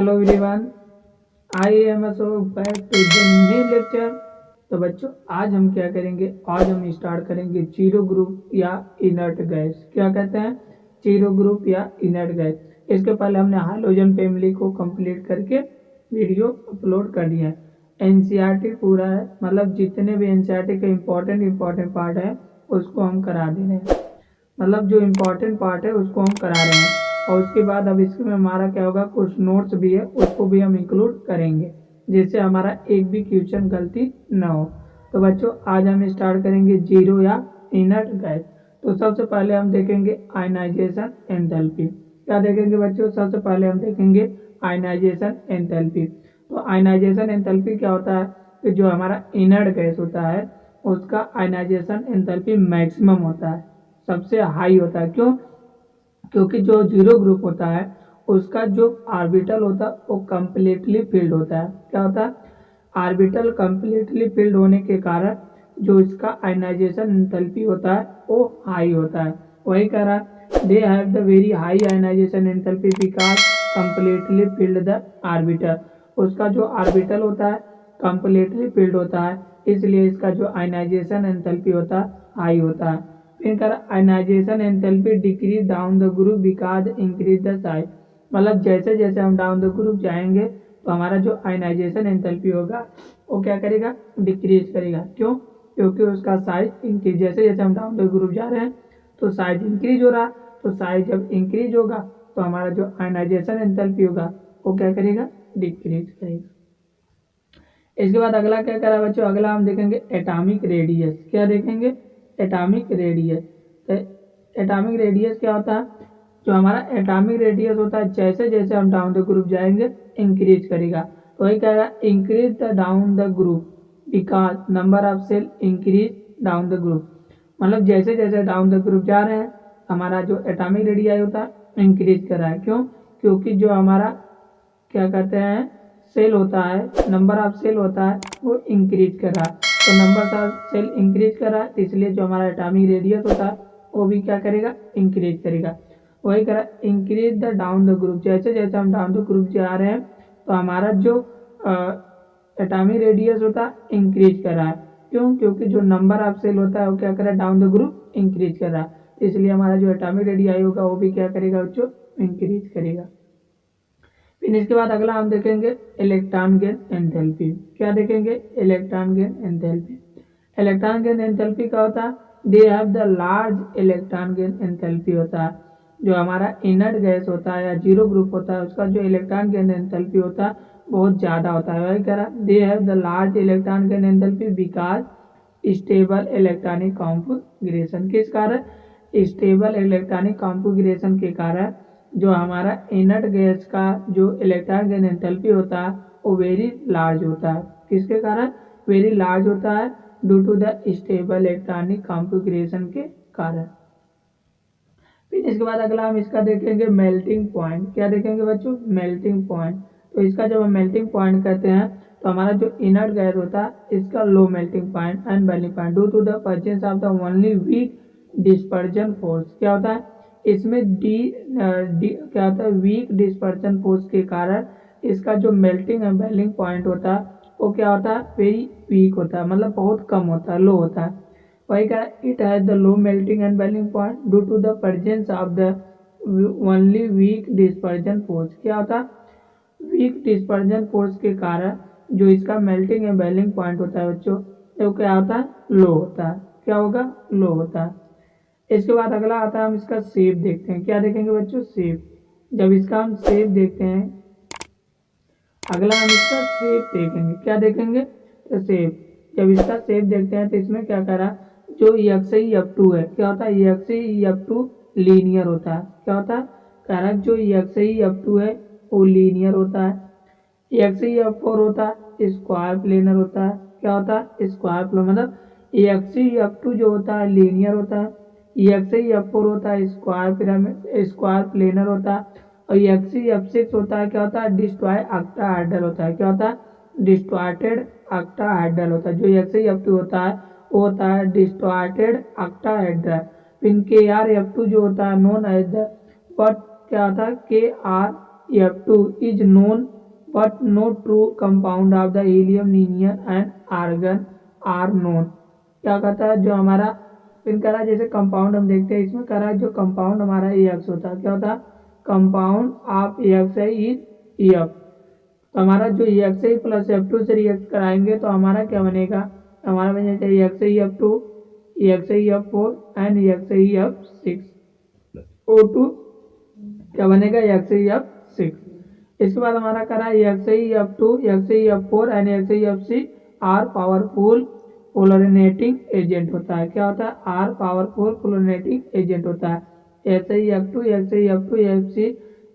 Hello everyone, I am back to the new lecture. तो बच्चों आज हम क्या करेंगे, आज हम स्टार्ट करेंगे जीरो ग्रुप या इनर्ट गैस। क्या कहते हैं, जीरो ग्रुप या इनर्ट गैस। इसके पहले हमने हाइड्रोजन फैमिली को कंप्लीट करके वीडियो अपलोड कर दिया है। एनसीईआरटी पूरा है, मतलब जितने भी एनसीईआरटी के इम्पोर्टेंट पार्ट है उसको हम करा दे रहे हैं। मतलब जो इम्पोर्टेंट पार्ट है उसको हम करा रहे हैं। और उसके बाद अब इसमें हमारा क्या होगा, कुछ नोट्स भी है उसको भी हम इंक्लूड करेंगे, जिससे हमारा एक भी क्वेश्चन गलती ना हो। तो बच्चों आज हम स्टार्ट करेंगे जीरो या इनर्ट गैस। तो सबसे पहले हम देखेंगे आयनाइजेशन एंथैल्पी। क्या देखेंगे बच्चों, सबसे पहले हम देखेंगे आयनाइजेशन एंथैल्पी। तो आयनाइजेशन एंथैल्पी क्या होता है कि जो हमारा इनर्ट गैस होता है उसका आयनाइजेशन एंथैल्पी मैक्सिमम होता है, सबसे हाई होता है। क्यों? क्योंकि जो जीरो ग्रुप होता है उसका जो ऑर्बिटल होता है वो कम्प्लीटली फिल्ड होता है। क्या होता है, ऑर्बिटल कम्प्लीटली फिल्ड होने के कारण जो इसका आयनाइजेशन एंथैल्पी होता है वो हाई होता है। वही कह रहा है they have the very high ionization enthalpy because completely filled the orbital. उसका जो ऑर्बिटल होता है कम्प्लीटली फिल्ड होता है, इसलिए इसका जो आयनाइजेशन एंथैल्पी होता है हाई होता है। फिर ionization enthalpy decrease down the group because increase the size. मतलब जैसे जैसे हम डाउन द ग्रुप जाएंगे तो हमारा जो आयनाइजेशन एंथैल्पी होगा वो क्या करेगा, डिक्रीज करेगा। क्यों? क्योंकि उसका साइज इंक्रीज, जैसे जैसे हम डाउन द ग्रुप जा रहे हैं तो साइज इंक्रीज हो रहा है। तो साइज जब इंक्रीज होगा तो हमारा जो आयनाइजेशन एंथैल्पी होगा वो क्या करेगा, डिक्रीज करेगा। इसके बाद अगला क्या करा बच्चों, अगला हम देखेंगे एटॉमिक रेडियस। क्या देखेंगे, एटॉमिक रेडियस। तो एटॉमिक रेडियस क्या होता है, जो हमारा एटॉमिक रेडियस होता है जैसे जैसे हम डाउन द ग्रुप जाएंगे इंक्रीज करेगा। तो वही कह रहा है increase the down the group because number of cell increase down the group. मतलब जैसे जैसे डाउन द ग्रुप जा रहे हैं हमारा जो एटॉमिक रेडियस होता है इंक्रीज कर रहा है। क्यों? क्योंकि जो हमारा क्या कहते हैं सेल होता है, नंबर ऑफ सेल होता है वो इंक्रीज कर रहा है। तो नंबर ऑफ सेल इंक्रीज कर रहा है, इसलिए जो हमारा एटॉमिक रेडियस होता है वो भी क्या करेगा, इंक्रीज करेगा। वही करा increase the down the group. जैसे जैसे हम डाउन द ग्रुप जा रहे हैं तो हमारा जो एटॉमिक रेडियस होता है इंक्रीज कर रहा है। क्यों? क्योंकि जो नंबर ऑफ सेल होता है वो क्या कर रहा है, डाउन द ग्रुप इंक्रीज कर रहा है। इसलिए हमारा जो एटॉमिक रेडियस होगा वो भी क्या करेगा बच्चों, इंक्रीज करेगा। फिर इसके बाद अगला हम देखेंगे इलेक्ट्रॉन गेन एंथैल्पी। क्या देखेंगे, electron gain enthalpy. Electron gain enthalpy क्या होता है, they have the large electron gain enthalpy होता है। जो हमारा इनर्ट गैस होता है या जीरो ग्रुप होता है उसका जो इलेक्ट्रॉन गेन एंथैल्पी होता है बहुत ज्यादा होता है। वही कह रहा है they have the large electron gain enthalpy because stable electronic configuration. किस कारण, स्टेबल इलेक्ट्रॉनिक कॉन्फ़िगरेशन के कारण जो हमारा इनर्ट गैस का जो इलेक्ट्रॉन गेन एंथैल्पी होता है वो वेरी लार्ज होता है। किसके कारण वेरी लार्ज होता है, due to the stable electronic configuration के कारण। फिर इसके बाद अगला हम इसका देखेंगे मेल्टिंग पॉइंट। क्या देखेंगे बच्चों, मेल्टिंग पॉइंट। तो इसका जब हम मेल्टिंग पॉइंट कहते हैं तो हमारा जो इनर्ट गैस होता है इसका low melting point and boiling point due to the presence of the only weak dispersion force. क्या होता है इसमें क्या होता है, वीक डिस्पर्जन फोर्स के कारण इसका जो मेल्टिंग एंड बॉइलिंग पॉइंट होता है वो क्या होता है, वेरी वीक होता है, मतलब बहुत कम होता है, लो होता है। वही का it has the low melting and boiling point due to the presence of the only weak dispersion force. क्या होता है, वीक डिस्पर्जन फोर्स के कारण जो इसका मेल्टिंग एंड बॉइलिंग पॉइंट होता है बच्चों वो क्या होता है, लो होता है। क्या होगा, लो होता है। इसके बाद अगला आता है हम इसका शेप देखते हैं। क्या देखेंगे बच्चों, शेप। जब इसका हम शेप देखते हैं, अगला हम इसका शेप देखेंगे। क्या देखेंगे, तो शेप। जब इसका शेप देखते हैं तो इसमें क्या करा, जो यक्सी F2 है, क्या होता है, यक्सी F2 लीनियर होता है। क्या होता है, कह रहा जो यक्सी F2 है वो लीनियर होता है। यक्सी F4 होता है स्क्वायर प्लेनर होता है। क्या होता है, स्क्वायर प्लेनर। मतलब यक्सी F2 जो होता है लीनियर होता है, यक्सी F4 होता है स्क्वायर पिरामिड स्क्वायर प्लेनर होता है, और यक्सी F6 होता है क्या होता है, डिस्ट्रॉय ऑक्टाहेड्रल होता है। क्या होता है, डिस्टॉर्टेड ऑक्टाहेड्रल होता है। जो यक्सी F2 होता है वो होता है डिस्टॉर्टेड ऑक्टाहेड्रल। इनके आर F2 जो होता है नोन एज द, बट क्या होता है, K R F2 is known but no true compound of the helium neon and argon are known. क्या कहता है जो हमारा फिर करा जैसे कंपाउंड हम देखते हैं इसमें करा जो कंपाउंड हमारा EX होता है क्या होता है compound of EXI is EF। तो हमारा जो EXI प्लस F2 से रिएक्ट कराएंगे तो हमारा क्या बनेगा हमारा बन जाएगा EXI F2 EXI F4 and EXI F6 O2 क्या बनेगा EXI F6। इसके बाद हमारा करा EXI F2 EXI F4 and EXI F6 are powerful fluorinating agent होता है क्या होता है आर पावरफुल फ्लोरीनेटिंग एजेंट होता है EXI F2 EXI F2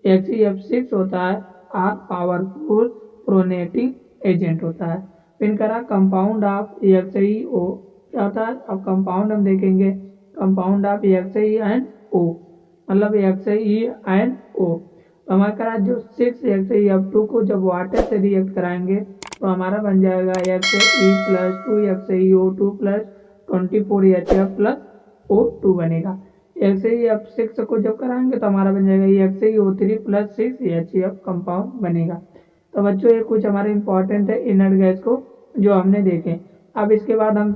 EXI F6 होता है आर पावरफुल फ्लोरीनेटिंग एजेंट होता है। फिर करा कंपाउंड ऑफ EXIO क्या होता है अब कंपाउंड हम देखेंगे compound of EXI and O मतलब EXI एंड O। तो हमारा करा जो 6 EXI F2 को जब वाटर से रिएक्ट कराएंगे तो हमारा बन जाएगा EXI plus 2 EXI O2 plus 24 HF plus O2 बनेगा। EXI F6 को जब कराएंगे तो हमारा बन जाएगा EXI O3 plus 6 HF compound बनेगा। तो बच्चों ये कुछ हमारे इंपॉर्टेंट है इनर्ट गैस को जो हमने देखे। अब इसके बाद हम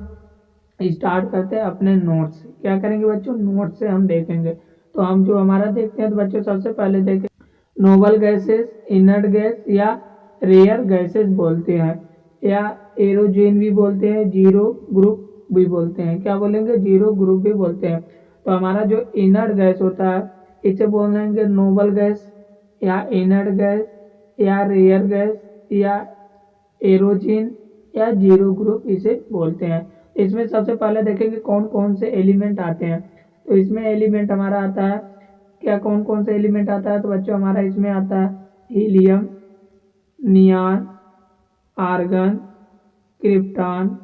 स्टार्ट करते हैं अपने नोट्स क्या करेंगे बच्चों नोट से हम देखेंगे। तो हम जो हमारा देखते हैं तो बच्चों सबसे पहले देखें नोबल गैसेस इनर्ट गैस या रेयर गैसेस बोलते हैं या एरोजेन भी बोलते हैं जीरो ग्रुप भी बोलते हैं क्या बोलेंगे जीरो ग्रुप भी बोलते हैं। तो हमारा जो इनर्ट गैस होता है इसे बोलेंगे नोबल गैस या इनर्ट गैस या रेयर गैस या एरोजेन या जीरो ग्रुप इसे बोलते हैं। इसमें सबसे पहले देखेंगे कौन कौन से एलिमेंट आते हैं। तो इसमें एलिमेंट हमारा आता है क्या कौन कौन से एलिमेंट आता है तो बच्चों हमारा इसमें आता है helium neon argon krypton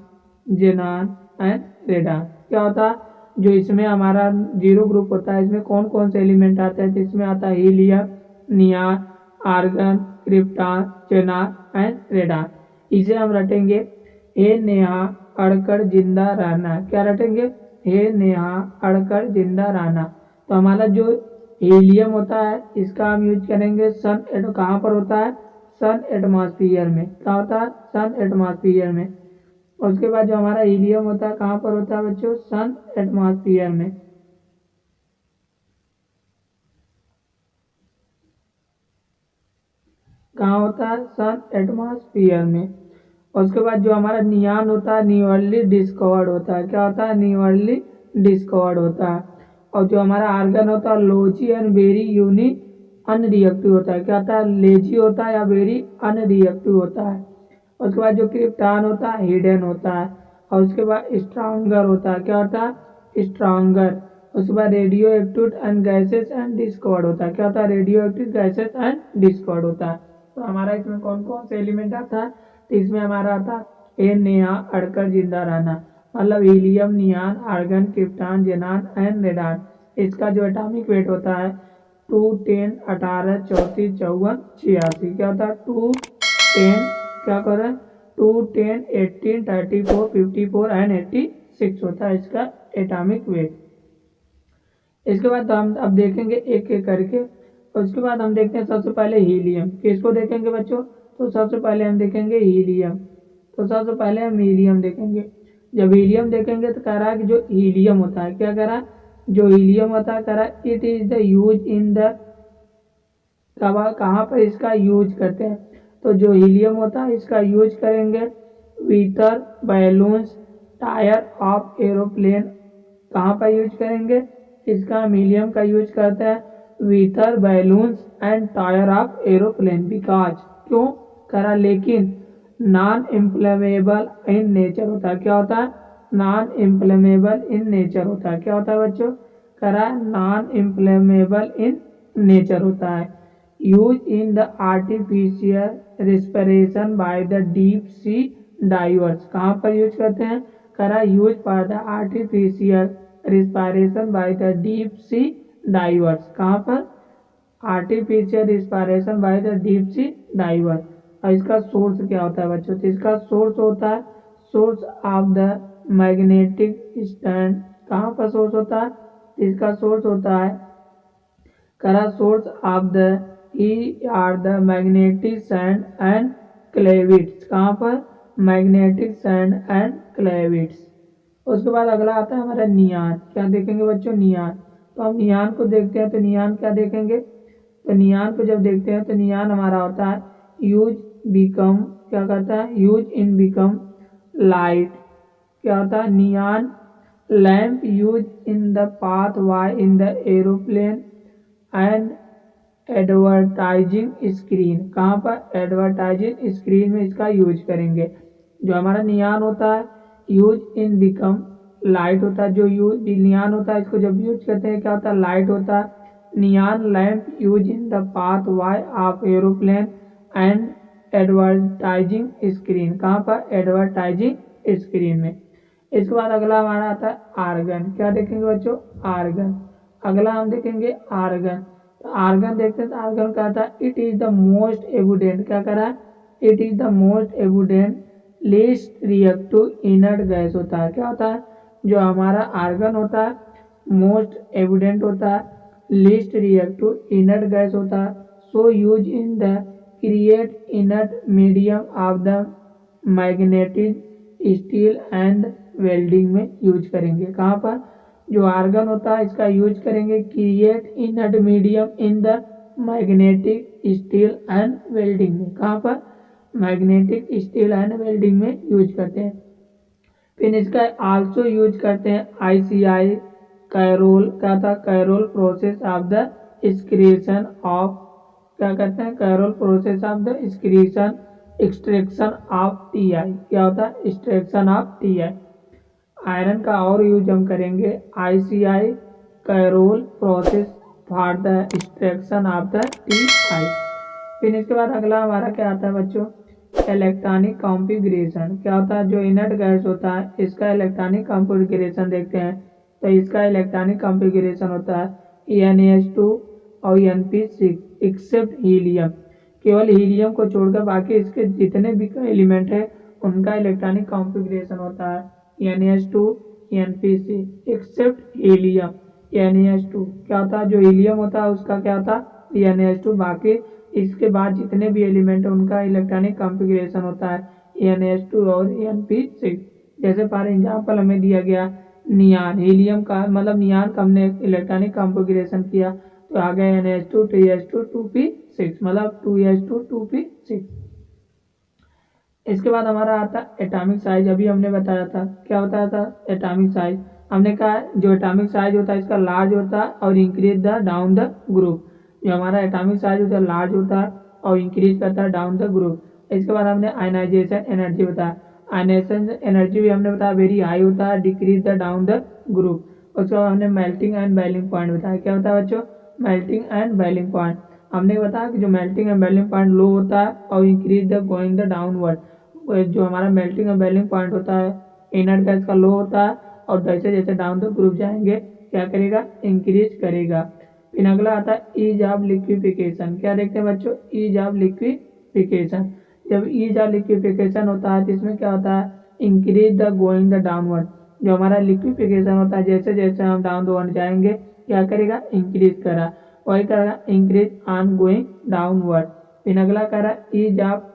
xenon and radon. क्या होता है जो इसमें हमारा जीरो ग्रुप होता है इसमें कौन कौन से एलिमेंट आते हैं तो इसमें आता है helium neon argon krypton xenon and radon. इसे हम रटेंगे हे नेहा अड़कर जिंदा रहना क्या रटेंगे हे नेहा अड़कर जिंदा रहना। तो हमारा जो हीलियम होता है इसका हम यूज करेंगे सन कहाँ पर होता है सन एटमॉस्फेयर में क्या होता है सन एटमॉस्फेयर में। और उसके बाद जो हमारा हीलियम होता है कहाँ पर होता है बच्चों सन एटमॉस्फेयर में। कहाँ होता है सन एटमॉस्फेयर में। और उसके बाद जो हमारा नियॉन होता है न्यूअर्ली डिस्कवर्ड होता है क्या होता है न्यूअर्ली डिस्कवर्ड होता है। और जो हमारा आर्गन होता है लोजी एंड वेरी यूनी अनरिएक्टिव होता है क्या होता है लेजी होता है या वेरी अनरिएक्टिव होता है। उसके बाद जो क्रिप्टॉन होता है हिडन होता है। और उसके बाद स्ट्रांगर होता है क्या होता है स्ट्रांगर। उसके बाद radio active and gases and discovered होता है क्या होता है radio active gases and discovered होता है। तो हमारा इसमें कौन कौन से एलिमेंट आता है तो इसमें हमारा आता है नेहा अड़कर जिंदा रहना मतलब helium neon argon krypton xenon and radon. इसका जो एटॉमिक वेट होता है 2 10 18 34 54 86 क्या होता है 2 10 क्या कर रहे हैं 2 10 18 34 54 एंड 86 होता है इसका एटॉमिक वेट। इसके बाद हम अब देखेंगे एक एक करके। उसके बाद हम देखते हैं सबसे पहले हीलियम किसको देखेंगे बच्चों तो सबसे पहले हम देखेंगे हीलियम। तो सबसे पहले हम हीलियम देखेंगे। जब हीलियम देखेंगे तो कह रहा है कि जो हीलियम होता है क्या कह रहा है जो हीलियम होता है कह रहा है it is the use in the कहाँ पर इसका यूज करते हैं। तो जो हीलियम होता है इसका यूज करेंगे व्हीटर बैलून्स टायर ऑफ एरोप्लेन। कहाँ पर यूज करेंगे इसका हम हीलियम का यूज करते हैं weather balloons and tyre of aeroplane because क्यों करा लेकिन नॉन इम्प्लेमेबल इन नेचर होता है क्या होता है नॉन इम्प्लेमेबल इन नेचर होता है क्या होता है बच्चों करा नॉन इम्प्लेमेबल इन नेचर होता है। Use in the artificial respiration by the deep sea diverse. कहाँ पर यूज करते हैं करा use for the artificial respiration by the deep sea diverse. कहाँ पर artificial respiration by the deep sea diverse. और इसका सोर्स क्या होता है बच्चों तो इसका सोर्स होता है source of the magnetic stand. कहाँ पर सोर्स होता है इसका सोर्स होता है करा source of the E R the magnetic sand and cleveites. कहाँ पर? Magnetic sand and cleveites. उसके बाद अगला आता है हमारा नियान। क्या देखेंगे बच्चों? नियान। तो हम नियान को देखते हैं, तो नियान क्या देखेंगे? तो नियान को जब देखते हैं तो नियान हमारा होता है यूज बिकम, क्या करता है? Use in beacon light. क्या होता है? Neon lamp use in the pathway in the aeroplane and advertising screen. कहाँ पर? एडवर्टाइजिंग स्क्रीन में इसका यूज करेंगे। जो हमारा नियान होता है यूज इन बिकम लाइट होता है। जो यूज नियान होता है इसको जब यूज करते हैं क्या होता है? लाइट होता है। Neon lamp use in the pathway of aeroplane and advertising screen. कहाँ पर? एडवर्टाइजिंग स्क्रीन में। इसके बाद अगला हमारा आता है आर्गन। क्या देखेंगे बच्चों? आर्गन। अगला हम देखेंगे आर्गन। तो आर्गन देखते हैं तो आर्गन क्या था? It is the most evident. क्या करा है? It is the most evident least reactive inert gas होता है। क्या होता है? जो हमारा आर्गन होता है मोस्ट एविडेंट होता है, लीस्ट रिएक्टिव इनर्ट गैस होता है। So use in the create inert medium of the magnetic steel and welding में यूज करेंगे। कहाँ पर? जो आर्गन होता है इसका यूज करेंगे create inert medium in the magnetic steel and welding में। कहाँ पर? मैग्नेटिक स्टील एंड वेल्डिंग में यूज करते हैं। फिर इसका आल्सो यूज करते हैं ICI कैरोल। क्या था? Kroll process of the excretion of, क्या करते हैं? Kroll process of the excretion extraction of TI। क्या होता है? Extraction of TI। आयरन का और यूज हम करेंगे ICI Kroll process for the extraction of the TI। फिर इसके बाद अगला हमारा क्या आता है बच्चों? Electronic configuration. क्या होता है? जो इनर्ट गैस होता है इसका इलेक्ट्रॉनिक कॉन्फ़िगरेशन देखते हैं। तो इसका इलेक्ट्रॉनिक कॉन्फ़िगरेशन होता है Na2 और Np6 एक्सेप्ट हीलियम। केवल हीलियम को छोड़कर बाकी इसके जितने भी एलिमेंट है उनका इलेक्ट्रॉनिक कॉन्फ़िगरेशन होता है Na2 Np6 accept helium. Na2 क्या होता है? जो हीलियम होता है उसका क्या होता है? Na2। बाकी इसके बाद जितने भी एलिमेंट है उनका इलेक्ट्रॉनिक कॉन्फ़िगरेशन होता है Na2 और Np6। जैसे फॉर एग्जांपल हमें दिया गया नियान, हीलियम का मतलब नियान का हमने इलेक्ट्रॉनिक कॉन्फ़िगरेशन किया तो आ गया Na2 2s2 2p6 मतलब 2s2 2p6। इसके बाद हमारा आता है एटॉमिक साइज। अभी हमने बताया था, क्या बताया था? Atomic size. हमने कहा जो एटॉमिक साइज होता है इसका लार्ज होता है और increase the down the group. जो हमारा एटॉमिक साइज होता है लार्ज होता है और इंक्रीज करता है डाउन द ग्रुप। इसके बाद हमने आयनाइजेशन एनर्जी बताया। आयनाइजेशन एनर्जी भी हमने बताया वेरी हाई होता है, decrease the down the group. उसके बाद हमने मेल्टिंग एंड बॉइलिंग पॉइंट बताया। क्या बताया बच्चों? Melting and boiling point. हमने बताया कि जो मेल्टिंग एंड बॉइलिंग पॉइंट लो होता है और increase the going the downward. जो हमारा मेल्टिंग और बॉइलिंग पॉइंट होता है इनर्ट गैस का लो होता है और जैसे जैसे डाउन द ग्रुप जाएंगे क्या करेगा? इंक्रीज करेगा। फिर अगला आता है ईज ऑफ लिक्विफिकेशन। क्या देखते हैं बच्चों? Ease of liquefaction. जब ईज ऑफ लिक्विफिकेशन होता है तो इसमें क्या होता है? Increase the going the downward. जो हमारा लिक्विफिकेशन होता है जैसे जैसे हम डाउन द वर्ड जाएंगे क्या करेगा? इंक्रीज करा। वही करेगा इंक्रीज ऑन गोइंग डाउनवर्ड। फिर अगला करा ईज ऑफ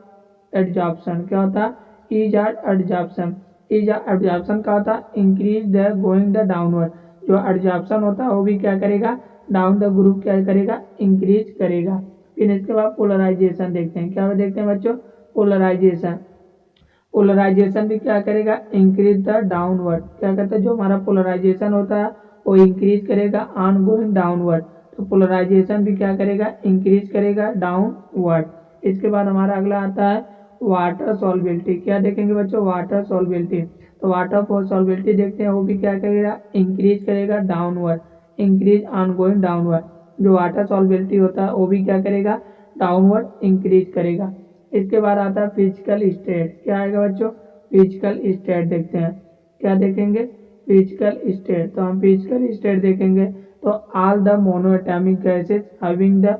एडजॉर्प्शन। क्या होता है? Ease of adsorption. Ease of adsorption का होता है increase the going the downward. जो एडजॉर्प्शन होता है वो भी क्या करेगा? डाउन द ग्रुप क्या करेगा? इंक्रीज करेगा। फिर इसके बाद पोलराइजेशन देखते हैं। क्या देखते हैं बच्चों? पोलराइजेशन। पोलराइजेशन भी क्या करेगा? Increase the downward. क्या कहते हैं? जो हमारा पोलराइजेशन होता है वो इंक्रीज करेगा ऑन गोइंग डाउनवर्ड। तो पोलराइजेशन भी क्या करेगा? इंक्रीज करेगा डाउनवर्ड। इसके बाद हमारा अगला आता है वाटर सॉल्बिलिटी। क्या देखेंगे बच्चों? वाटर सॉल्बिलिटी। तो वाटर सॉल्बिलिटी देखते हैं वो भी क्या करेगा? इंक्रीज करेगा downward, increase on going downward. जो वाटर सॉल्बिलिटी होता है वो भी क्या करेगा? डाउनवर्ड इंक्रीज करेगा। इसके बाद आता है फिजिकल स्टेट। क्या आएगा बच्चों? फिजिकल स्टेट देखते हैं। क्या देखेंगे? Physical state. तो हम फिजिकल स्टेट देखेंगे तो all the monoatomic gases having the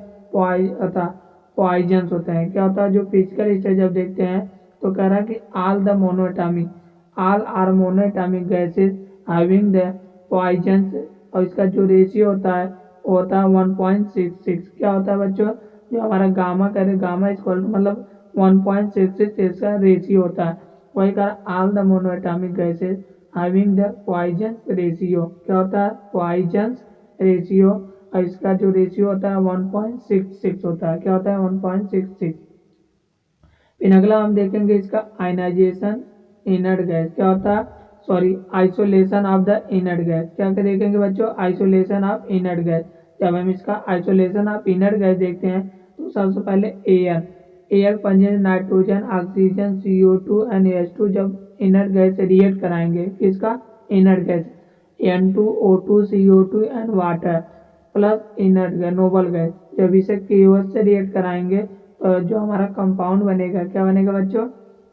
poisons होते हैं। क्या होता है? जो फिजिकल स्टेट जब देखते हैं तो कह रहा है कि all the monoatomic, all are monoatomic gases having the poisons. और इसका जो रेशियो होता है वो होता है 1.66। क्या होता है बच्चों? जो हमारा गामा करे गामा इक्वल मतलब 1.66 इसका रेशियो होता है। वही कह रहा all the monoatomic gases having the Poisson ratio, क्या होता है पॉइजन रेशियो, और इसका जो रेशियो होता है 1.66 होता है, क्या होता है 1.66। फिर अगला हम देखेंगे इसका आयनाइजेशन इनर्ट गैस क्या होता है, sorry isolation of the inert gas, क्या क्या देखेंगे बच्चों आइसोलेशन ऑफ इनर्ट गैस। जब हम इसका आइसोलेशन ऑफ इनर्ट गैस देखते हैं तो सबसे पहले air, air contain nitrogen oxygen CO2 and H2 जब इनर्ट गैस से रिएक्ट कराएंगे, किसका inert gas N2 O2 CO2 and water plus inert gas noble gas, जब इसे KOH से रिएक्ट कराएंगे तो जो हमारा कंपाउंड बनेगा क्या बनेगा बच्चों,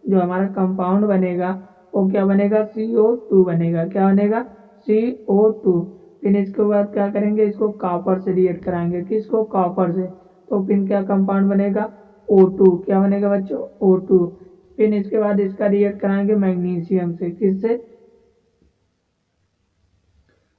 जो हमारा कंपाउंड बनेगा वो क्या बनेगा CO2 बनेगा, क्या बनेगा CO2। फिर इसके बाद क्या करेंगे इसको कॉपर से रिएक्ट कराएंगे, किसको कॉपर से, तो फिर क्या कंपाउंड बनेगा O2, क्या बनेगा बच्चों O2। फिर इसके बाद इसका रिएक्ट कराएंगे मैग्नीशियम से, किससे,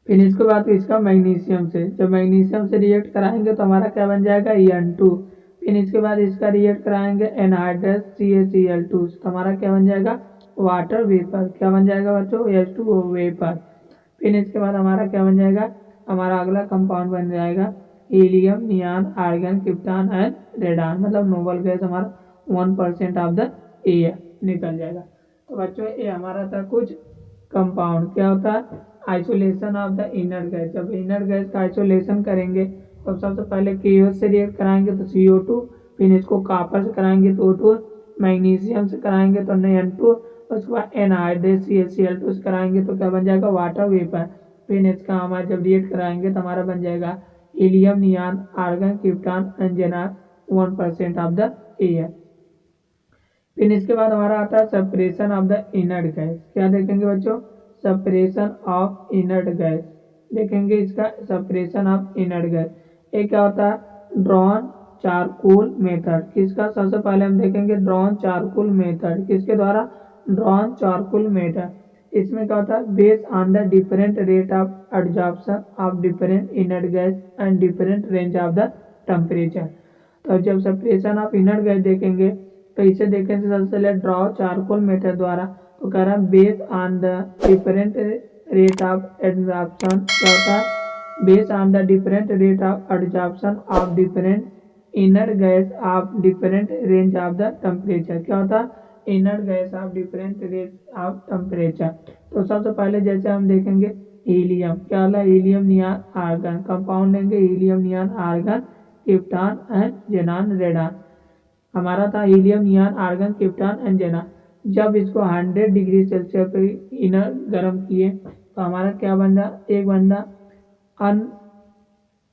फिर इसके बाद इसका मैग्नीशियम से, जब मैग्नीशियम से रिएक्ट कराएंगे तो हमारा क्या बन जाएगा En2। फिर इसके बाद इसका रिएक्ट कराएंगे एनहाइड्रस CaCl2 तो हमारा क्या बन जाएगा वाटर वेपर, क्या बन जाएगा बच्चों H2O वेपर। फिर इसके बाद हमारा क्या बन जाएगा, हमारा अगला कंपाउंड बन जाएगा helium neon argon krypton and radon, मतलब नोबल गैस हमारा 1% ऑफ द एयर निकल जाएगा। तो बच्चों ये हमारा था कुछ कंपाउंड, क्या होता है isolation of the inner gas. जब इनर गैस का आइसोलेशन करेंगे तो सबसे पहले KOH से रिएक्ट कराएंगे तो CO2, फिर इसको कॉपर से कराएंगे तो O2, मैग्नीशियम से कराएंगे तो N2, उसके बाद एनहाइड्रेट CaCl2 से कराएंगे तो क्या बन जाएगा वाटर वेपर। फिर इसका हमारा जब रिएक्ट कराएंगे तो हमारा बन जाएगा helium neon argon krypton and xenon 1% of the air. फिर इसके बाद हमारा आता है separation of the inert gas, क्या देखेंगे बच्चों सेपरेशन ऑफ इनर्ट गैस, देखेंगे इसका सेपरेशन ऑफ इनर्ट गैस। ये क्या होता है ड्रॉन चारकोल मेथड, किसका सबसे पहले हम देखेंगे ड्रॉन चारकोल मेथड, किसके द्वारा ड्रॉन चारकोल मेथड। इसमें क्या होता है based on the different rate of absorption of different inert gas and different range of the temperature. तो जब सेपरेशन ऑफ इनर्ट गैस देखेंगे तो इसे देखेंगे सबसे पहले ड्रॉ चारकोल मेथड द्वारा, तो कह रहा है based on the different rate of absorption, क्या होता है based on the different rate of absorption of different inner gas off different range of the temperature, क्या होता है inner gas off different range of temperature. तो सबसे पहले जैसे हम देखेंगे हीलियम, क्या होता है हीलियम नियान आर्गन, कंपाउंड लेंगे helium neon argon krypton and xenon radon, हमारा था helium neon argon krypton and xenon. जब इसको 100 डिग्री सेल्सियस पे इनर गर्म किए तो हमारा क्या बंदा एक बंदा अन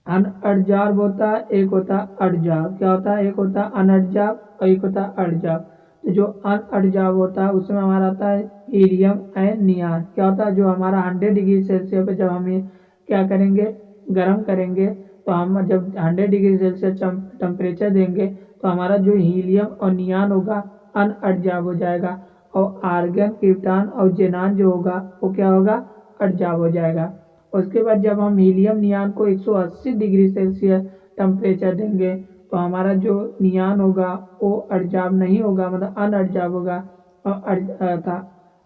अनअब्जॉर्ब होता है, एक होता है अब्जॉर्ब, क्या होता है एक होता है अनअब्जॉर्ब और एक होता है अब्जॉर्ब। तो जो अनअब्जॉर्ब होता है उसमें हमारा आता है हीलियम एंड नियान, क्या होता है जो हमारा 100 डिग्री सेल्सियस पे जब हम ये क्या करेंगे गर्म करेंगे तो हम जब 100 डिग्री सेल्सियस टेम्परेचर देंगे तो हमारा जो हीलियम और नियान होगा अनअब्जॉर्ब हो जाएगा और आर्गन क्रिप्टॉन और जेनान जो होगा वो क्या होगा अब्जॉर्ब हो जाएगा। उसके बाद जब हम हीलियम नियान को 180 डिग्री सेल्सियस टेम्परेचर देंगे तो हमारा जो नियान होगा वो अब्जॉर्ब नहीं होगा, मतलब अनअब्जॉर्ब होगा और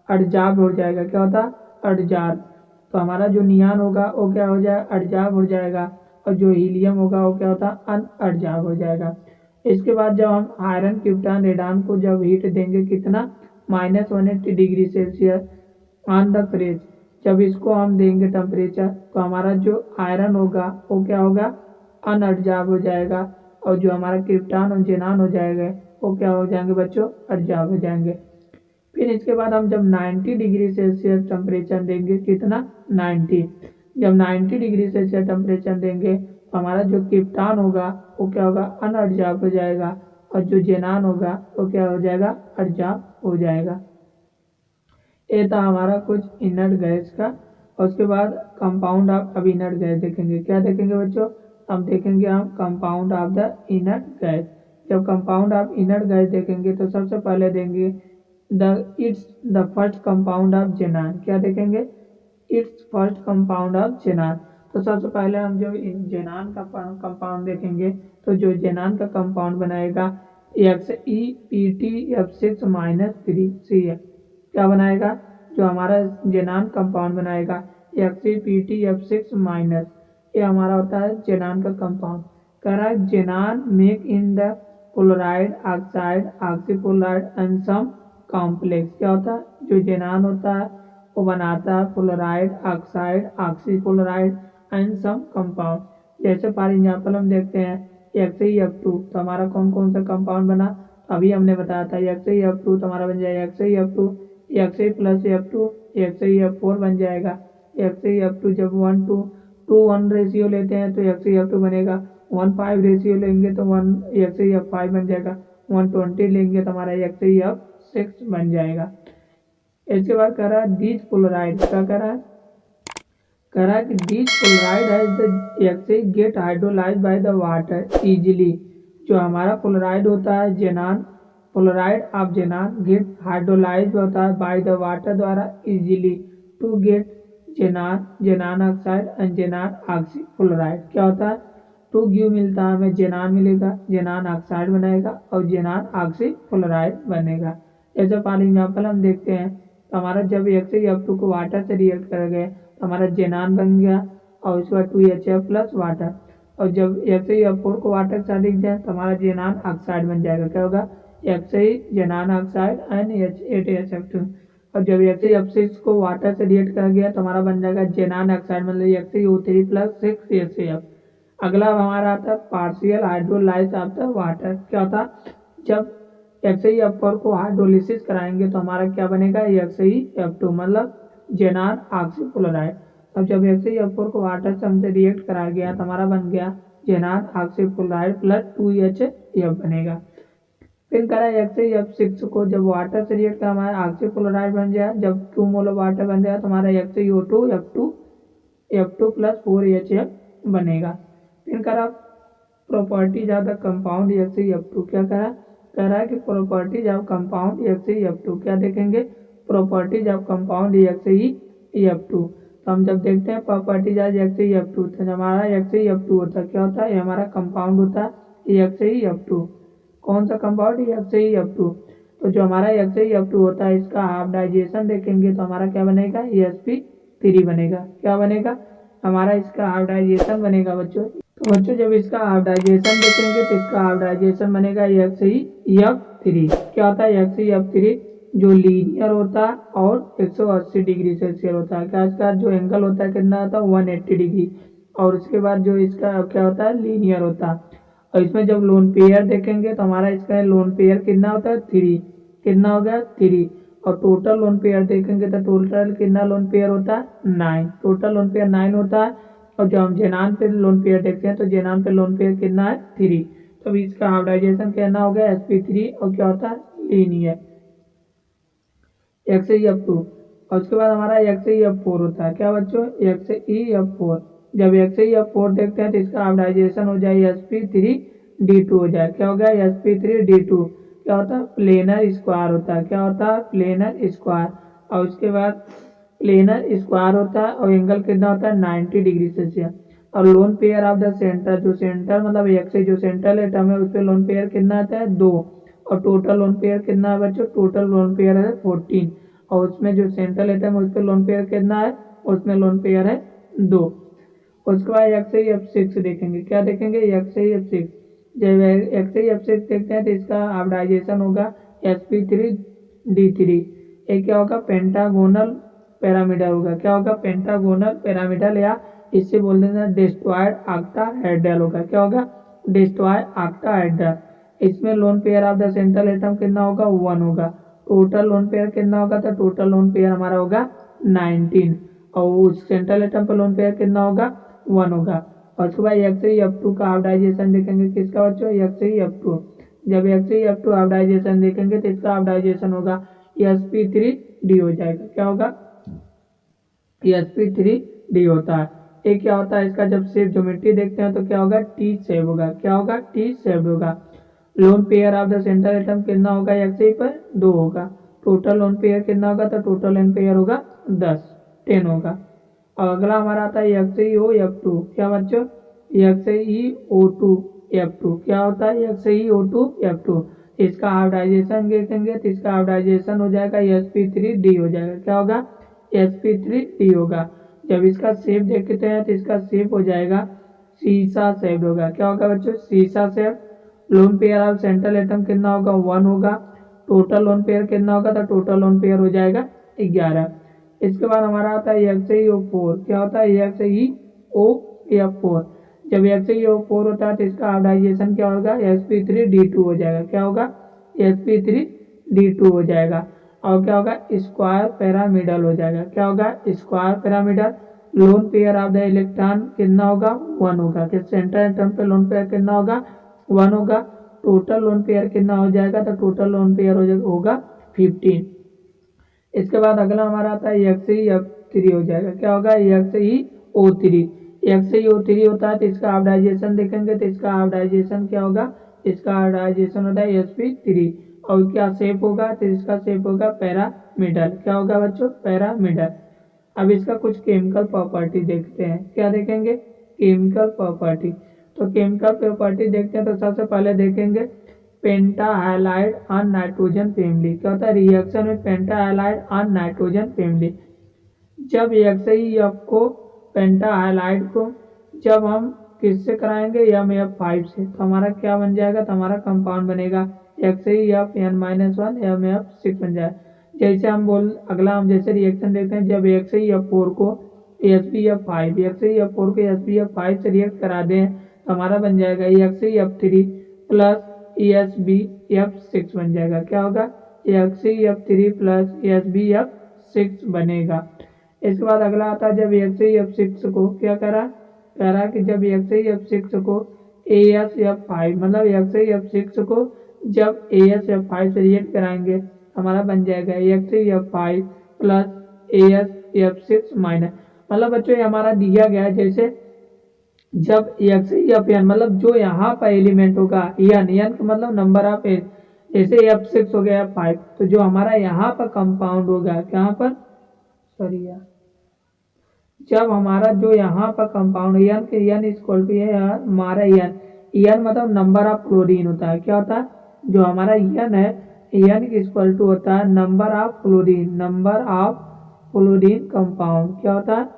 अब्जॉर्ब हो जाएगा, क्या होता अब्जॉर्ब। तो हमारा जो नियान होगा वो क्या हो जाएगा अब्जॉर्ब हो जाएगा और जो हीलियम होगा वो क्या होता अनअब्जॉर्ब हो जाएगा। इसके बाद जब हम आयरन क्रिप्टॉन रेडान को जब हीट देंगे कितना -180 degree Celsius on the fridge, जब इसको हम देंगे टेम्परेचर तो हमारा जो आयरन होगा वो क्या होगा अनअब्जॉर्ब हो जाएगा और जो हमारा क्रिप्टॉन और जेनान हो जाएगा वो क्या हो जाएंगे बच्चों अब्जॉर्ब हो जाएंगे। फिर इसके बाद हम जब 90 डिग्री सेल्सियस टेम्परेचर देंगे कितना 90, जब 90 डिग्री सेल्सियस टेम्परेचर देंगे तो हमारा जो क्रिप्टॉन होगा वो क्या होगा अनअब्जॉर्ब हो जाएगा और जो जेनान होगा वो क्या हो जाएगा अब्जॉर्ब हो जाएगा। ये था हमारा कुछ इनर्ट गैस का। और उसके बाद कंपाउंड ऑफ अब इनर्ट गैस देखेंगे, क्या देखेंगे बच्चों अब देखेंगे हम compound of the inert gas. जब कंपाउंड ऑफ इनर्ट गैस देखेंगे तो सबसे पहले देंगे it's the first compound of xenon, क्या देखेंगे it's first compound of xenon. तो सबसे पहले हम जो जेनान का कंपाउंड देखेंगे, तो जो जेनान का कंपाउंड बनाएगा XePtF6-3 क्या बनाएगा, जो हमारा जेनान कंपाउंड बनाएगा XePtF6-, ये हमारा होता है जेनान का कंपाउंड। कह रहा है xenon make in the fluoride oxide oxyfluoride and some complex. क्या होता है, जो जेनान होता है वो बनाता है fluoride oxide oxyfluoride and some compound. जैसे फॉर एग्जाम्पल हम देखते हैं XeF2, तो हमारा कौन कौन सा कंपाउंड बना, अभी हमने बताया था XeF2, तो हमारा बन जाएगा XeF2, Xe+F2, XeF4 बन जाएगा। XeF2 जब 1:1 रेशियो लेते हैं तो XeF2 बनेगा, 1:5 रेशियो लेंगे तो XeF5 बन जाएगा, 1:20 लेंगे तो हमारा XeF6 बन जाएगा। इसके बाद कह रहा है दीज पोलराइड, क्या कह रहा है, कह रहा है कि these fluoride has the Xe get hydrolyse by the water easily. जो हमारा पोलराइड होता है xenon, fluoride of xenon get hydrolyse होता है बाय द वाटर द्वारा easily to get xenon oxide and xenon oxy fluoride. क्या होता है, टू गिव मिलता है हमें, जेनान मिलेगा, जेनान ऑक्साइड बनाएगा और जेनान ऑक्सी पोलराइड बनेगा। जैसे फॉर एग्जाम्पल हम देखते हैं, तो हमारा जब XeF2 को वाटर से रिएक्ट कर गए तो हमारा जेनान बन गया और उसके बाद 2HF प्लस वाटर, और जब XeF4 को वाटर के साथ लिख जाए तो हमारा जेनान ऑक्साइड बन जाएगा। क्या होगा, Xe जेनान ऑक्साइड एंड H8HF2। और जब XeF6 को वाटर से रिएक्ट कर गया तो हमारा बन जाएगा जेनान ऑक्साइड, मतलब XeO3 प्लस 6HCF। अगला हमारा आता है partial hydrolyse of the water. क्या होता, जब XeF4 को हाइड्रोलिसिस कराएंगे तो हमारा क्या बनेगा, XeF2 मतलब जेनान ऑक्सीपोलराइड। अब जब XeF4 को वाटर से हमसे रिएक्ट कराया गया तो हमारा बन गया जेनान ऑक्सीपोलराइड प्लस 2HF बनेगा। फिर करा XeF6 को जब वाटर से रिएक्ट करा हमारा ऑक्सीपोलराइड बन जाए, जब 2 मोल वाटर बन जाए तो हमारा XeO2F2 प्लस 4HF बनेगा। फिर करा properties of the compound XeF2। क्या करा, कह रहा है कि प्रॉपर्टीज ऑफ कंपाउंड XeF2, क्या देखेंगे, प्रॉपर्टीज ऑफ कंपाउंड XeF2। तो हम जब देखते हैं प्रॉपर्टीज ऑफ XeF2, तो हमारा XeF2 होता है, क्या होता है, ये हमारा कंपाउंड होता है XeF2। कौन सा कंपाउंड, XeF2। तो जो हमारा XeF2 होता है इसका हाइब्रिडाइजेशन देखेंगे तो हमारा क्या बनेगा, sp3 बनेगा। क्या बनेगा, हमारा इसका हाइब्रिडाइजेशन बनेगा बच्चों। तो बच्चों जब इसका हाइब्रिडाइजेशन देखेंगे तो इसका हाइब्रिडाइजेशन बनेगा XeF3। क्या होता है, XeF3 जो लीनियर होता है और 180 डिग्री सेल्सियस होता है। क्या इसका जो एंगल होता है कितना होता है, 180 डिग्री, और उसके बाद जो इसका क्या होता है, लीनियर होता है। और इसमें जब लोन पेयर देखेंगे तो हमारा इसका लोन पेयर कितना होता है, 3, कितना हो गया 3, और टोटल लोन पेयर देखेंगे तो टोटल कितना लोन पेयर होता है, 9, टोटल लोन पेयर 9 होता है। और जब हम जेनान पे लोन पेयर देखते हैं तो जेनान पे लोन पेयर कितना है, 3, तो इसका हाइब्रिडाइजेशन कितना हो गया, sp3, और क्या होता है, लीनियर XeF2। और उसके बाद हमारा XeF4 होता है। क्या बच्चों, XeF4। जब XeF4 देखते हैं तो इसका हाइब्रिडाइजेशन हो जाए sp3d2 हो जाए। क्या हो गया, sp3d2। क्या होता है, प्लेनर स्क्वायर होता है। क्या होता है, प्लेनर स्क्वायर। और उसके बाद प्लेनर स्क्वायर होता है और एंगल कितना होता है, 90 डिग्री सेल्सियस। और lone pair of the centre, जो सेंटर मतलब Xe जो सेंट्रल एटम है उस पर लोन पेयर कितना आता है, 2, और टोटल लोन पेयर कितना है बच्चों, टोटल लोन पेयर है 14, और उसमें जो सेंट्रल एटम है उस पर लोन पेयर कितना है, उसमें लोन पेयर है 2। उसके बाद XeF6 देखेंगे। क्या देखेंगे, XeF6। जब XeF6 देखते हैं तो इसका हाइब्रिडाइजेशन होगा sp3d3। ये क्या होगा, पेंटागोनल पैरामिडल होगा। क्या होगा, पेंटागोनल पैरामिडल, या इससे बोल देना डिस्ट्रॉयड ऑक्टाहेड्रल होगा। क्या होगा, डिस्ट्रॉयड ऑक्टाहेड्रल। इसमें lone pair of the central atom कितना होगा, 1 होगा। टोटल लोन पेयर कितना होगा, तो टोटल लोन पेयर हमारा होगा 19, और उस सेंट्रल एटम पर लोन पेयर कितना होगा, 1 होगा। और उसके बाद XeF2 का हाइब्रिडाइजेशन देखेंगे, किसका बच्चों, XeF2। जब XeF2 हाइब्रिडाइजेशन देखेंगे तो इसका हाइब्रिडाइजेशन होगा sp3d हो जाएगा। क्या होगा, sp3d होता है। ये क्या होता है, इसका जब शेप ज्योमेट्री देखते हैं तो क्या होगा, टी शेप होगा। क्या होगा, टी शेप होगा। Lone pair of the central atom कितना होगा, Xe पर 2 होगा। टोटल लोन पेयर कितना होगा, तो टोटल लोन पेयर होगा 10 होगा। और अगला हमारा आता है XeO2। क्या बच्चों, XeO2F2 क्या होता है, XeO2F2। इसका हाइब्रिडाइजेशन देखेंगे तो इसका हाइब्रिडाइजेशन हो जाएगा sp3d हो जाएगा। क्या होगा, sp3d होगा। जब इसका शेप देखते हैं तो इसका शेप हो जाएगा सीसा शेप होगा। क्या होगा बच्चों, सीसा shape. Lone pair of central atom कितना होगा, 1 होगा। टोटल लोन पेयर कितना होगा, तो टोटल लोन पेयर हो जाएगा 11। इसके बाद हमारा आता है XeO4। क्या होता है, XeO4। जब XeO4 होता है तो इसका हाइब्रिडाइजेशन क्या होगा, sp3d2 हो जाएगा। क्या होगा, sp3d2 हो जाएगा। और क्या होगा, स्क्वायर पैरामिडल हो जाएगा। क्या होगा, square pyramidal. Lone pair of the electron कितना होगा, 1 होगा। कि सेंट्रल एटम पे लोन पेयर कितना होगा, 1 होगा। टोटल लोन पेयर कितना हो जाएगा, तो टोटल लोन पेयर होगा 15। इसके बाद अगला हमारा आता है XeF3 हो जाएगा। क्या होगा, XeO3। XeO3 होता है तो इसका हाइब्रिडाइजेशन देखेंगे तो इसका हाइब्रिडाइजेशन क्या होगा, इसका हाइब्रिडाइजेशन होता है sp3। और क्या शेप होगा, तो इसका शेप होगा पैरामिडल। क्या होगा बच्चों, पैरामिडल। अब इसका कुछ केमिकल प्रॉपर्टी देखते हैं। क्या देखेंगे, केमिकल प्रॉपर्टी। तो केमिकल प्रॉपर्टी देखते हैं तो सबसे पहले देखेंगे पेंटाहाइलाइड ऑन नाइट्रोजन फैमिली। क्या होता है, रिएक्शन में पेंटाहाइलाइड ऑन नाइट्रोजन फैमिली। जब XeF को पेंटाहाइलाइड को जब हम किससे कराएंगे, MF5 से, तो हमारा क्या बन जाएगा, तो हमारा कंपाउंड बनेगा XeFn-1 MF6 बन जाएगा। जैसे अगला हम जैसे रिएक्शन देखते हैं, जब XeF4 को XeF4 को SbF5 से रिएक्ट करा दें तो हमारा बन जाएगा XeF3 प्लस SbF6 बन जाएगा। क्या होगा, XeF3 प्लस SbF6 बनेगा। इसके बाद अगला आता है, जब XeF6 को क्या करा कि जब XeF6 को AsF5 मतलब XeF6 को जब AsF5 से रिएक्ट कराएंगे हमारा बन जाएगा XeF5 प्लस AsF6 माइनस। मतलब बच्चों ये हमारा दिया गया है, जैसे जब XeFn मतलब जो यहाँ पर एलिमेंट होगा एन का मतलब नंबर ऑफ एज, जैसे F6 हो गया F5, तो जो हमारा यहाँ पर कंपाउंड होगा, यहाँ पर सॉरी यार, जब हमारा जो यहाँ पर कंपाउंड एन इक्वल टू हमारा एन मतलब नंबर ऑफ क्लोरीन होता है। क्या होता है, जो हमारा एन है एन इक्वल टू होता है नंबर ऑफ क्लोरीन कंपाउंड। क्या होता है,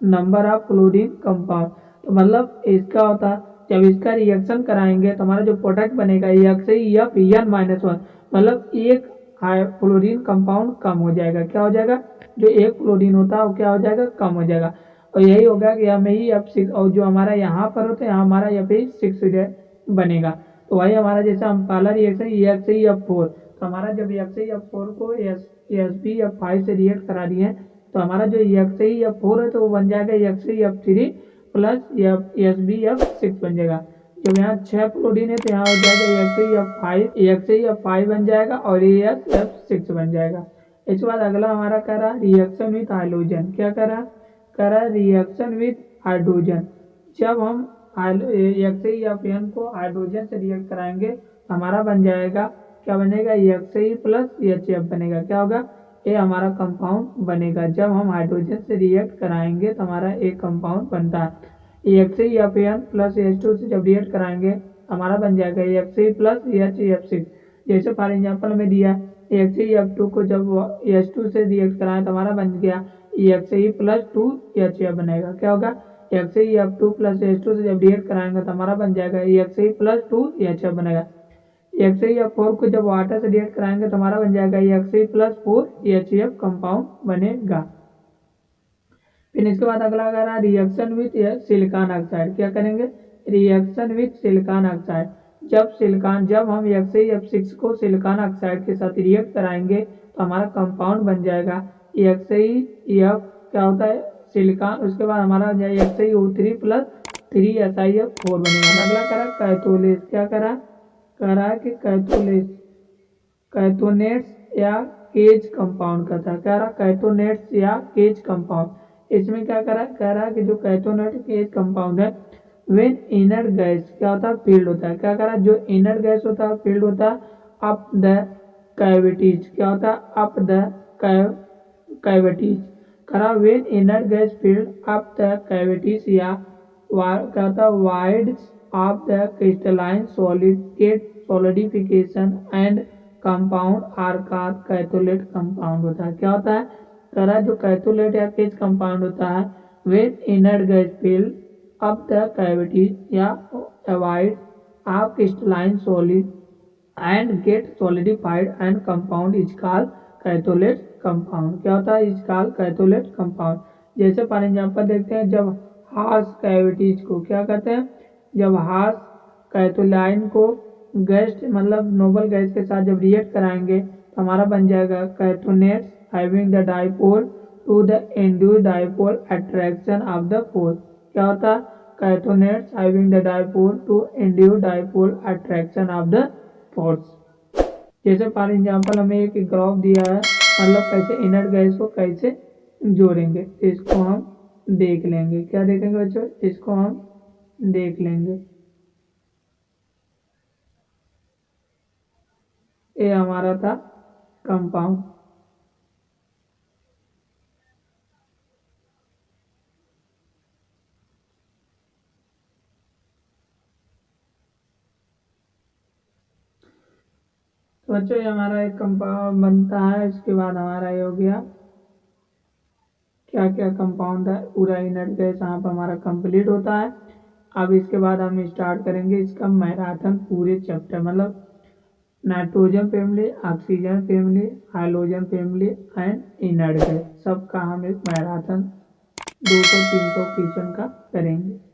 नंबर ऑफ क्लोरीन कंपाउंड। तो मतलब इसका होता है जब इसका रिएक्शन कराएंगे तो हमारा जो प्रोडक्ट बनेगा XeFn-1 मतलब एक क्लोरीन कंपाउंड कम हो जाएगा। क्या हो जाएगा, जो एक क्लोरीन होता है वो क्या हो जाएगा, कम हो जाएगा। और यही होगा कि F6 और जो हमारा यहाँ पर होता है यहाँ हमारा F6 बनेगा। तो वही हमारा जैसे हम पहला रिएक्शन XeF4, तो हमारा जब XeF4 को SbF5 से रिएक्ट करा दिए तो हमारा जो XeF4 है तो वो बन जाएगा XeF3 प्लस SbF6 बन जाएगा। जब यहाँ 6 क्लोरीन है तो यहाँ हो जाएगा XeF5 बन जाएगा और F6 बन जाएगा। इसके बाद अगला हमारा कह रहा रिएक्शन विथ हाइड्रोजन। क्या कह रहा रिएक्शन विथ हाइड्रोजन। जब हम XeFn को हाइड्रोजन से रिएक्ट कराएंगे तो हमारा बन जाएगा, क्या बनेगा, Xe प्लस HF बनेगा। क्या होगा, ये हमारा कंपाउंड बनेगा। जब हम हाइड्रोजन से रिएक्ट कराएंगे तो हमारा एक कंपाउंड बनता है। XeFn प्लस H2 से जब रिएक्ट कराएंगे हमारा बन जाएगा Xe प्लस HF6। जैसे फॉर एग्जाम्पल में दिया XeF2 को जब H2 से रिएक्ट कराएं तो हमारा बन गया Xe प्लस 2 HF बनेगा। क्या होगा, XeF2 प्लस H2 से जब रिएक्ट कराएंगे तो हमारा बन जाएगा Xe प्लस 2 HF बनेगा। XeF4 को जब वाटर से रिएक्ट कराएंगे तो हमारा बन जाएगा Xe प्लस 4 HF कंपाउंड बनेगा। फिर इसके बाद अगला आ रहा है रिएक्शन विथ सिलिकॉन ऑक्साइड। क्या करेंगे, रिएक्शन विथ सिलिकॉन ऑक्साइड। जब हम XeF6 को सिलिकॉन ऑक्साइड के साथ रिएक्ट कराएंगे तो हमारा कंपाउंड बन जाएगा XeF क्या होता है, सिलिकॉन। उसके बाद हमारा हो जाएगा XeO3 प्लस 3SiF4 बनेगा। अगला करा कैथोलेस। क्या करा कि कैथोनेट्स या केज कंपाउंड का था। कह रहा कैथोनेट्स या केज कंपाउंड। इसमें क्या कह रहा है कि जो कैथोनेट केज कंपाउंड है व्हेन इनर्ट गैस क्या होता है, फील्ड होता है। क्या कह रहा है, जो इनर्ट गैस होता है फील्ड होता है अप द कैविटीज। क्या होता है, अप द कैविटीज। करा when inert gas filled up the cavities या क्या होता है voids of the crystalline solid get solidification and compound are का कैथोलेट कंपाउंड होता है। क्या होता है करा जो कैथोलेट या केज कंपाउंड होता है when inert gas filled up the cavities या avoid of crystalline solid and get solidified and compound is called clathrate compound. क्या होता है इज कॉल्ड कैथोलेट कंपाउंड। जैसे फॉर एग्जांपल देखते हैं जब हार्श कैविटीज को क्या कहते हैं जब हार्श कैथोलाइन को गैस मतलब नोबल गैस के साथ जब रिएक्ट कराएंगे तो हमारा बन जाएगा clathrates having the dipole to the induced dipole attraction of the force. क्या होता है clathrates having the dipole to induced dipole attraction of the force. जैसे फॉर एग्जांपल हमें एक ग्राफ दिया है मतलब कैसे इनर्ट गैस को कैसे जोड़ेंगे इसको हम देख लेंगे। क्या देखेंगे बच्चों इसको हम देख लेंगे। ये हमारा था कंपाउंड। तो बच्चों ये हमारा एक कंपाउंड बनता है। इसके बाद हमारा ये हो गया क्या क्या कंपाउंड है पूरा इनर्ट गैस यहाँ पर हमारा कंप्लीट होता है। अब इसके बाद हम स्टार्ट करेंगे इसका मैराथन पूरे चैप्टर मतलब nitrogen family oxygen family hydrogen family and inert gas सबका हम एक मैराथन 200-300 क्वेश्चन का करेंगे।